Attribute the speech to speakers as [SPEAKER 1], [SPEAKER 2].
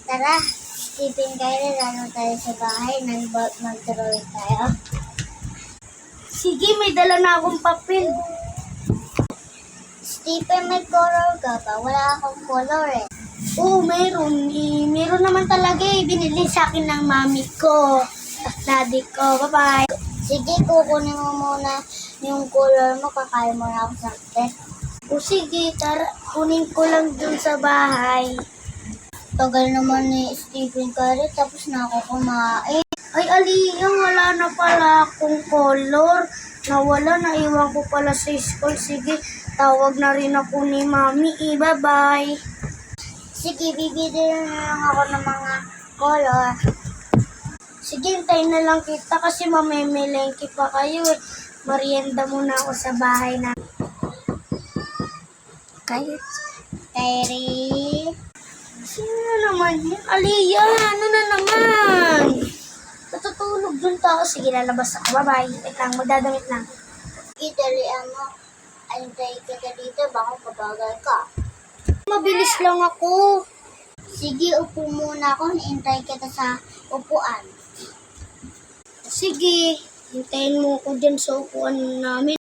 [SPEAKER 1] Tara, Stephen Kyrie, ano tayo sa bahay, mag-drawing tayo.
[SPEAKER 2] Sige, may dala na akong papel.
[SPEAKER 1] Stephen, may color ka ba? Wala akong color eh.
[SPEAKER 2] Oo, meron. Meron naman talaga eh. Binili sa akin ng mami ko. At daddy ko. Bye-bye.
[SPEAKER 1] Sige, kukunin mo muna yung color mo, kakain mo na ako sa test.
[SPEAKER 2] O sige, tara. Kunin ko lang dun sa bahay.
[SPEAKER 1] Tagal naman ni Stephen Curry, tapos na ako kumain.
[SPEAKER 2] Ay, Aliyah, wala na pala akong color. Nawala, naiwan ko pala sa school. Sige, tawag na rin ako ni mami. Bye-bye.
[SPEAKER 1] Sige, bibili na lang ako ng mga color.
[SPEAKER 2] Sige, hintayin na lang kita kasi mamemilengke pa kayo eh. Merienda muna ako sa bahay na. Kahit.
[SPEAKER 1] Kyrie.
[SPEAKER 2] Sino na naman yun? Aliyah, ano na naman? Natutulog dun tao. Sige, lalabas ako. Bye-bye. Wait lang, magdadamit lang.
[SPEAKER 1] Sige, dalian mo. Antay ka dito, baka pabagal ka.
[SPEAKER 2] Mabilis lang ako.
[SPEAKER 1] Sige, upo muna ako. Hintay kita sa upuan.
[SPEAKER 2] Sige, hintayin mo ako dyan sa upuan namin.